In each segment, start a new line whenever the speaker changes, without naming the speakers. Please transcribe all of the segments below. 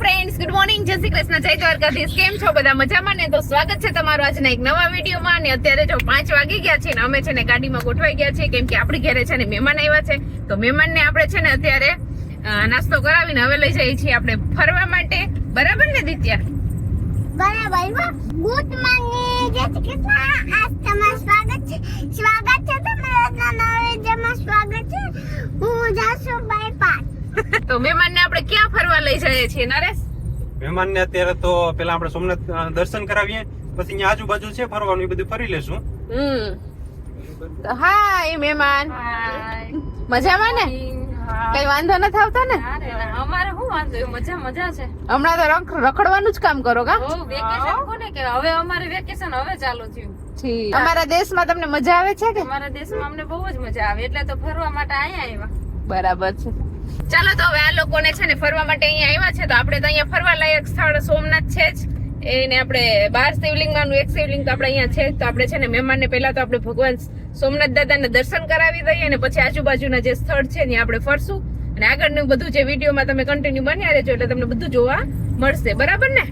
Friends, good morning, જય શ્રી કૃષ્ણ, જય દ્વારકાધીશ. કેમ છો બધા? મજામાં ને? તો સ્વાગત છે તમારું આજના એક નવા વિડીયોમાં. અને અત્યારે જો 5 વાગી ગયા છે ને અમે છે ને ગાડીમાં ગોઠવાઈ ગયા છે, કેમ કે આપણી ઘરે છે ને મહેમાન આવ્યા છે. તો મહેમાનને આપણે છે ને અત્યારે નાસ્તો કરાવીને હવે લઈ જઈએ છીએ આપણે ફરવા માટે. બરાબર ને દિત્યા?
બરાબર. ગુડ મોર્નિંગ, જય શ્રી કૃષ્ણ. આજ તમારું સ્વાગત છે તમારા નવા વિડીયોમાં. સ્વાગત છે. હું જાસુ બાયપાસ.
તો મહેમાનને આપણે ક્યાં ફરવા લઈ જઈએ છીએ નરેશ?
મહેમાનને અત્યારે તો પેલા આપણે સોમનાથ દર્શન કરાવીએ, પછી અહીંયા આજુબાજુ છે ફરવાનું, એ બધું ફરી લેશું.
તો હાય મહેમાન, મજામાં ને? કઈ વાંધો નથી આવતા ને?
અમારે શું વાંધો, મજા છે.
હમણાં તો રખડવાનું જ કામ કરો કા?
વેકેશન કોને કે હવે અમારે વેકેશન હવે ચાલુ થયું.
અમારા દેશમાં તમને મજા આવે છે કે?
અમારા દેશમાં અમને બહુ જ મજા આવે, એટલે તો ફરવા માટે અહીંયા આવ્યા.
બરાબર છે. ચાલો તો હવે આ લોકોને છે ને ફરવા માટે અહીંયા આવ્યા છે, તો આપણે તો અહીંયા ફરવા લાયક સ્થળ સોમનાથ છે જ. એને આપણે 12 શિવલિંગમાંનું એક શિવલિંગ તો આપણે અહીંયા છે જ. તો આપણે છે ને મહેમાનને પહેલા તો આપણે ભગવાન સોમનાથ દાદાને દર્શન કરાવી દઈએ, અને પછી આજુબાજુના જે સ્થળ છે ત્યાં આપણે ફરશું, અને આગળનું બધું જે વિડીયોમાં તમે કન્ટિન્યુ બન્યા રહેજો, એટલે તમને બધું જોવા મળશે. બરાબર ને?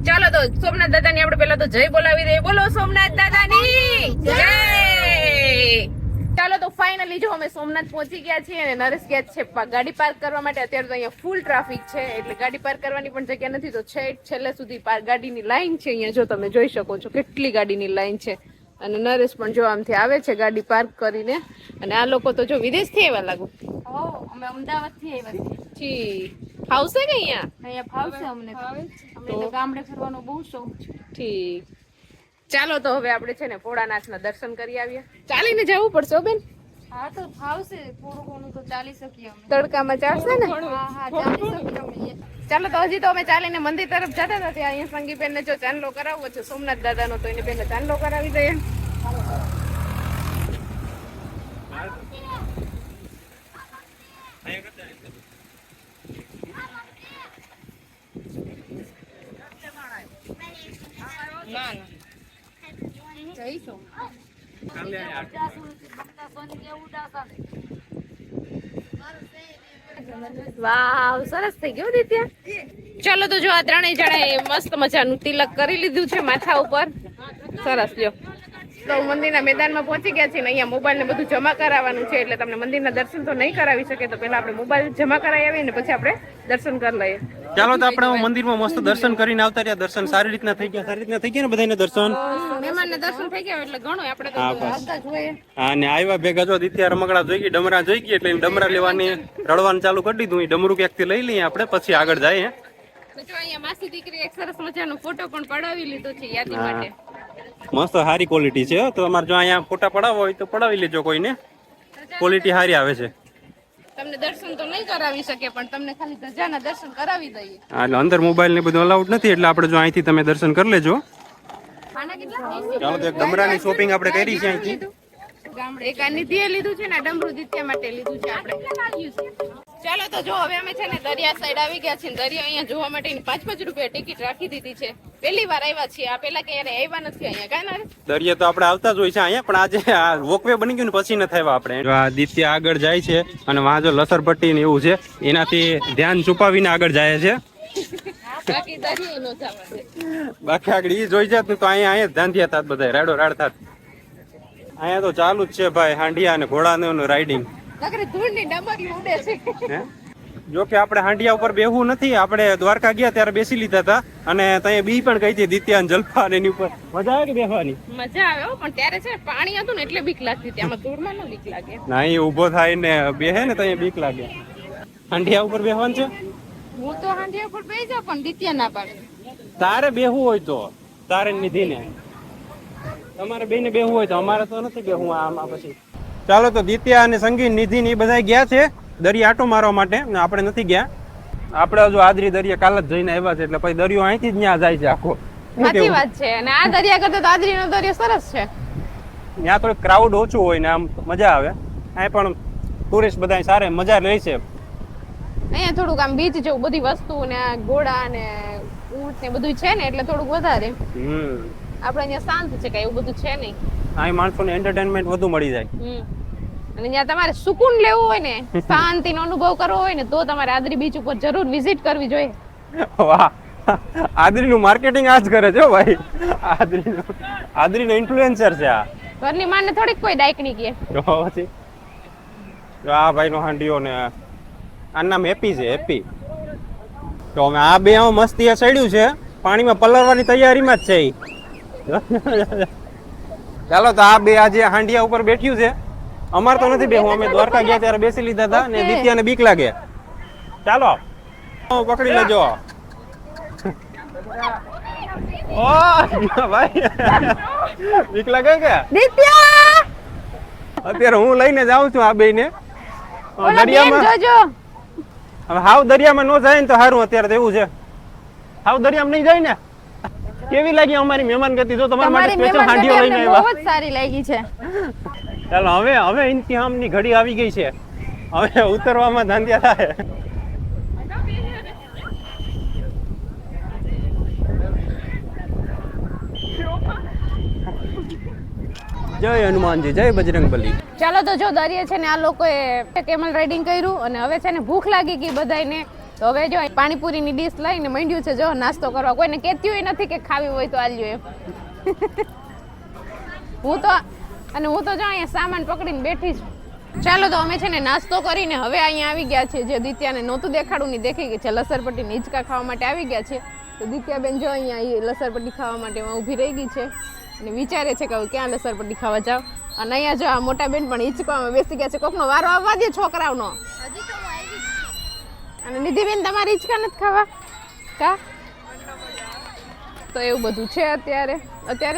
ચાલો તો સોમનાથ દાદાની આપણે પહેલા તો જય બોલાવી દઈએ. બોલો સોમનાથ દાદાની જય. ચાલો તો ફાઇનલી જો અમે સોમનાથ પહોંચી ગયા છીએ, અને નરેશ ગયા છે ગાડી પાર્ક કરવા માટે. અત્યારે તો અહીંયા ફૂલ ટ્રાફિક છે, એટલે ગાડી પાર્ક કરવાની પણ જગ્યા નથી. તો છેલ્લે સુધી ગાડીની લાઈન છે અહીંયા, જો તમે જોઈ શકો છો કેટલી ગાડીની લાઈન છે. અને નરેશ પણ જો આમથી આવે છે ગાડી પાર્ક કરીને. અને આ લોકો તો જો વિદેશથી આવ્યા લાગુ.
અમે અમદાવાદ થી આવ્યા છીએ.
ફાવશે કે અહીંયા
ફાવશે અમને તો ગામડે ફરવાનો બહુ શોખ છે.
ઠીક. ચાલો તો હવે આપણે છે ને ભોળાનાથના દર્શન કરી આવીએ. ચાલીને જવું પડશે હો બેન?
હા તો ફાવશે, થોડું ઘણું તો ચાલી શકીએ અમે.
તડકામાં ચાલશે ને?
હા ચાલી શકીએ અમે.
ચાલો તો હજી તો અમે ચાલીને મંદિર તરફ જતા હતા, ત્યાં અહીંયા સંગીબેન ને જો ચાંદલો કરાવવો છે સોમનાથ દાદાનો, તો એને બેન ચાંદલો કરાવી દઈએ. જઈશું. વાવ, સરસ થઈ ગયું દિત્યા. ચાલો તો જો આ ત્રણેય જણાએ મસ્ત મજાનું તિલક કરી લીધું છે માથા ઉપર. સરસ. લ્યો તો મંદિરના મેદાનમાં પહોંચી ગયા છીએ ને અહીંયા મોબાઈલ ને બધું જમા કરાવવાનું છે, એટલે તમને મંદિરના દર્શન તો નહીં કરાવી શકે. તો પેલા આપણે મોબાઈલ જમા કરાવી આવીએ ને પછી આપણે દર્શન કરી લઈએ.
ચાલો તો આપણે મંદિરમાં મસ્ત દર્શન કરીને આવતા રહ્યા. દર્શન સારી રીતના થઈ ગયા ને બધાને દર્શન.
મહેમાનને દર્શન થઈ ગયા એટલે ઘણું આપણે તો આવતા જ હોય.
હા, ને આવ્યા ભેગા જો દિત્યા રમકડા જોઈ ગઈ, ડમરા જોઈ ગઈ, એટલે ડમરા લેવાની રડવાનું ચાલુ કરી દીધું. એ ડમરું ક્યાંકથી લઈ લઈએ આપણે, પછી આગળ જઈએ.
તો જો અહીંયા માસી દીકરી એક સરસ મજાનો ફોટો પણ પડાવી લીધો છે યાદી માટે.
મસ્ત સારી ક્વોલિટી છે. તો તમારે જો અહીંયા ફોટા પડાવવા હોય તો પડાવી લેજો, કોઈને ક્વોલિટી સારી આવે છે.
તમને દર્શન તો નહીં કરાવી શકે, પણ તમને ખાલી ધજાના દર્શન કરાવી દઈએ.
હા, એટલે અંદર મોબાઈલ ને બધું અલાઉડ નથી, એટલે આપણે જો અહીંથી તમે દર્શન કરી લેજો. ચાલો તો એક ડમરાની શોપિંગ આપણે કરી છે અહીંથી.
એક આ નિધિએ લીધું છે ને ડમરું દિત્યા માટે લીધું છે આપણે. ચાલો તો જો હવે અમે છે ને દરિયા સાઈડ આવી ગયા છીએ. દરિયા અહીંયા જોવા માટેની 5-5 રૂપિયા ટિકિટ રાખી દીધી છે. પહેલી વાર આવ્યા છીએ, આ પેલા ક્યારે આવ્યા નથી અહીંયા. કાંઈ ના
દરિયા તો આપણે આવતા જ હોય છે અહીંયા, પણ આજે આ વોકવે બની ગયું ને પછી નથી આવ્યા આપણે. જો આ દિત્યા આગળ જાય છે, અને વાં જો લસરપટ્ટી ને એવું છે, એનાથી ધ્યાન છુપાવીને આગળ જાય છે.
બાકી દરિયા નો જવા દે.
બાકી આગળ ઈ જોઈ જાત તો અહીંયા ધ્યાન થયા થાત બધા, રાડો રાડ થાત. અહીંયા તો ચાલુ જ છે ભાઈ, હાંડિયા અને ઘોડાનું રાઇડિંગ.
ધૂળની ડમરી ઉડે છે.
જો કે આપણે હાંડિયા ઉપર બેહવું નથી. આપણે દ્વારકા ગયા ત્યારે બેસી લીધા હતા, અને ત્યાં બી પણ કહી હતી દિત્યા અને જલપા ને એની ઉપર. મજા આવે કે બેહવાની?
મજા આવે, પણ ત્યારે છે પાણી હતું ને એટલે બીક લાગતી હતી. આમાં ધૂળમાં ન બીક લાગે.
ના, એ ઊભો થાય ને બેહે ને ત્યાં બીક લાગે. હાંડિયા ઉપર બેહવાનું છે?
હું તો હાંડિયા ઉપર બેસી જાઉં, પણ દિત્યા ના પાડે.
તારે બેહવું હોય તો તારે નિધિને, તમારે બેને બેહવું હોય તો, અમારે તો નથી બેહવું આમાં. પછી ચાલો તો દિત્યા અને સંગીત નિધિ ને એ બધા ગયા છે દરિયા આટો મારવા માટે, આપણે નથી ગયા. આપણે હજુ આદરી દરિયા કાલ જ જઈને આવ્યા છે, એટલે પછી દરિયો અહીંથી જ ત્યાં જાય છે આખો.
સાચી વાત છે. અને આ દરિયા કરતા તો આદરીનો દરિયો સરસ છે.
ત્યાં થોડું ક્રાઉડ ઓછું હોય ને આમ મજા આવે. અહીં પણ ટુરિસ્ટ બધા સારે મજા લે છે.
અહીંયા થોડુંક આમ બીચ જેવું બધી વસ્તુ ને ઘોડા ને ઊંટ ને બધું છે ને, એટલે થોડુંક વધારે. આપણે અહીંયા શાંત છે, કઈ એવું બધું છે નહીં.
અહીં માણસોને એન્ટરટેનમેન્ટ વધુ મળી જાય.
અને જ્યાં તમારે સુકૂન લેવું હોય ને, શાંતિનો અનુભવ કરવો હોય ને, તો તમારે આદરી બીચ ઉપર જરૂર વિઝિટ કરવી જોઈએ.
વાહ, આદરીનું માર્કેટિંગ આ જ કરે છે હો ભાઈ. આદરીનો ઇન્ફ્લુએન્સર છે આ.
ઘરની માને થોડીક કોઈ ડાયકણી કે.
જો પછી જો આ ભાઈનો હાંડીઓ ને આનું નામ હેપી છે, હેપી. તો હવે આ બે આમાં મસ્તી સડ્યું છે, પાણીમાં પલળવાની તૈયારીમાં જ છે ઈ. ચાલો તો આ બે આજે હાંડિયા ઉપર બેઠ્યું છે. અમાર તો નથી બેહું, અમે દ્વારકા ગયા ત્યારે બેસી લીધા હતા ને દિત્યાને બીક લાગે. ચાલો પકડી લેજો. ઓ ભાઈ બીક લાગે કે
દિત્યા
અત્યારે હું લઈને જાઉં છું આ બેયને
ઓલા બેન
દરિયામાં.
જોજો.
હવે હાવ દરિયામાં ન જાય ને તો સારું. અત્યારે તો એવું છે, હાવ દરિયામાં નહીં જાય ને. કેવી લાગી અમારી મહેમાન ગતિ? જો તમારા માટે
તમારી
સ્પેશિયલ હાંડીઓ
મહેમાન
લઈને
બહુ
આવ્યા.
જ સારી લાગી છે.
ચાલો હવે ઇન્તિહામની ઘડી આવી ગઈ છે. હવે ઉતરવામાં ધાંધિયા થાય. જય હનુમાનજી, જય બજરંગબલી.
ચાલો તો જો દરિયે છે ને આ લોકોએ કેમલ રાઇડિંગ કર્યું અને હવે છે ને ભૂખ લાગી ગઈ બધાયને. તો હવે જો પાણીપુરીની ડીશ લઈને માંડ્યું છે જો નાસ્તો કરવા. કોઈને કહેતી નથી કે ખાવી હોય તો આલ્યો એમ. હું તો જો અહીંયા સામાન પકડીને બેઠી છું. ચાલો તો અમે છે ને નાસ્તો કરીને હવે અહીંયા આવી ગયા છે. જે દિત્યાને નહોતું દેખાડું ની દેખી ગઈ છે. લસરપટ્ટી હિંચકા ખાવા માટે આવી ગયા છે. તો દિત્યાબેન જો અહીંયા લસરપટ્ટી ખાવા માટે ઊભી રહી ગઈ છે અને વિચારે છે કે હવે ક્યાં લસરપટ્ટી ખાવા જાવ. અને અહીંયા જો આ મોટા બેન પણ હિંચકામાં બેસી ગયા છે. કોકનો વારો આવવા દે છોકરાઓનો. અને નિધિબેન તમારે હિંચકા નથી ખાવા કા? તો એવું બધું છે અત્યારે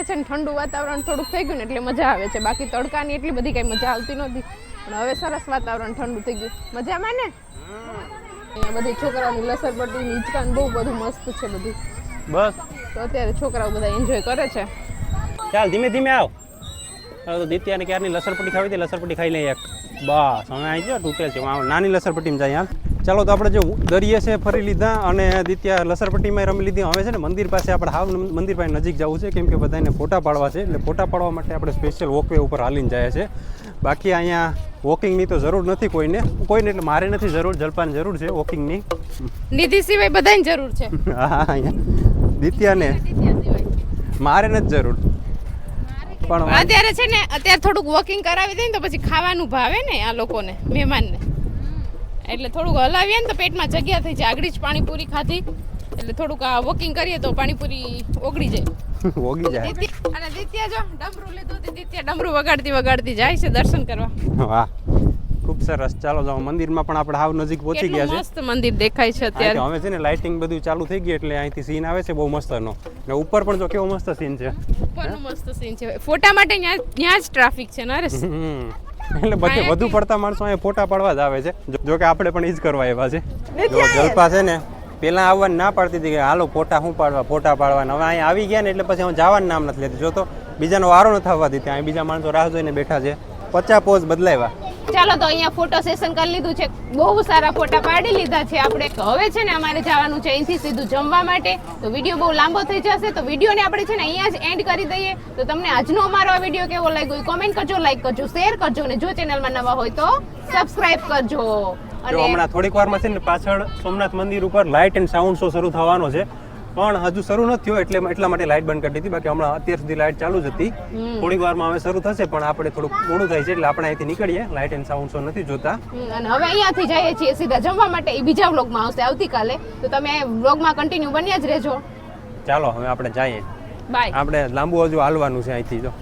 છે ને ઠંડુ વાતાવરણ થોડુંક થઈ ગયું ને એટલે મજા આવે છે. બાકી તડકાની એટલી બધી કઈ મજા આવતી નહોતી, પણ હવે સરસ વાતાવરણ ઠંડુ થઈ ગયું. મજામાં ને? અહીંયા બધી છોકરાઓની લસરપટ્ટી હિંચકા બહુ બધું મસ્ત છે બધું.
બસ
તો અત્યારે છોકરાઓ બધા એન્જોય કરે છે.
ચાલ ધીમે ધીમે આવ. હવે તો દિત્યાને ક્યારની લસરપટ્ટી ખાવી હતી, લસરપટ્ટી ખાઈ લઈએ એક. બસ હવે અહીં જો તૂટે છે, નાની લસરપટ્ટીમાં જાય. હાલ ચાલો તો આપણે જો દરિયે છે ફરી લીધા અને દિત્યા લસરપટ્ટીમાં રમી લીધી. હવે છે ને મંદિર પાસે આપણે હાવ મંદિર પાસે નજીક જવું છે, કેમ કે બધાને ફોટા પાડવા છે. એટલે ફોટા પાડવા માટે આપણે સ્પેશિયલ વોકવે ઉપર હાલીને જાય છે. બાકી અહીંયા વોકિંગની તો જરૂર નથી કોઈને એટલે મારે નથી જરૂર. જલપાની જરૂર છે વોકિંગની.
નિધિ સિવાય બધાની જરૂર છે.
હા અહીંયા દિત્યાને મારે નથી જરૂર. પણ
અત્યારે છે ને થોડુંક વોકિંગ કરાવી દે ને તો પછી ખાવાનું ભાવે ને આ લોકોને મહેમાનને. એટલે થોડુંક હલાવીએ ને તો પેટમાં જગ્યા થઈ જાય. આગળ જ પાણીપુરી ખાધી એટલે થોડુંક આ વોકિંગ કરીએ તો પાણીપુરી ઓગળી જાય.
ઓગી જાય.
અને દિત્યા જો ડમરું લીધું હતું. દિત્યા ડમરું વગાડતી જાય છે દર્શન કરવા.
વાહ ખૂબ સરસ. ચાલો જાઓ મંદિરમાં પણ આપણે હાવ નજીક પહોંચી ગયા છે.
મસ્ત મંદિર દેખાય છે અત્યારે.
હવે છે ને લાઇટિંગ બધું ચાલુ થઈ ગઈ એટલે અહીંથી સીન આવે છે બહુ મસ્તનો. ને ઉપર પણ જો કેવો મસ્ત સીન છે.
ઉપરનો મસ્ત સીન છે. ફોટા માટે ત્યાં જ ટ્રાફિક છે નરેશ.
એટલે બધે વધુ પડતા માણસો અહીંયા ફોટા પાડવા જ આવે છે. જો કે આપણે પણ ઈ જ કરવા આવ્યા છે. જો જલપા છે ને પેલા આવવાની ના પાડતી હતી કે હાલો ફોટા પાડવાના. હવે અહીંયા આવી ગયા ને એટલે પછી હું જવાનું નામ નથી લેતી. જો તો બીજાનો વારો નથી આવવા દીધી. અહીં બીજા માણસો રાહ જોઈને બેઠા છે. 50 પોઝ બદલાવ્યા.
ચાલો તો અહીંયા ફોટો સેશન કરી લીધું છે. બહુ સારા ફોટા પાડી લીધા છે આપણે. હવે છે ને અમારે જવાનું છે અહીંથી સીધું જમવા માટે. તો વિડીયો બહુ લાંબો થઈ જશે તો વિડીયોને આપણે છે ને અહીંયા જ એન્ડ કરી દઈએ. તો તમને આજનો અમારો આ વિડીયો કેવો લાગ્યો કોમેન્ટ કરજો, લાઈક કરજો, શેર કરજો અને જો ચેનલમાં નવા હોય તો સબસ્ક્રાઇબ કરજો.
અને હમણાં થોડીક વારમાં છે ને પાછળ સોમનાથ મંદિર ઉપર લાઇટ એન્ડ સાઉન્ડ શો શરૂ થવાનો છે, પણ હજુ શરૂ નથી થયો એટલે એટલા માટે લાઇટ બંધ કરી દીધી. બાકી હમણાં અત્યાર સુધી લાઇટ ચાલુ જ હતી. થોડીક વારમાં હવે શરૂ થશે, પણ આપણે થોડુંક મોડું થાય છે એટલે આપણે અહીંથી નીકળીએ. લાઇટ એન્ડ સાઉન્ડ શો નથી જોતા.
અને હવે અહીંયાથી જઈએ છીએ સીધા જમવા માટે. એ બીજા વ્લોગમાં આવશે આવતીકાલે. તો તમે વ્લોગમાં કન્ટિન્યુ બન્યા જ રહેજો.
ચાલો હવે આપણે જઈએ.
બાય.
આપણે લાંબુ હજુ હાલવાનું છે અહીંથી. જો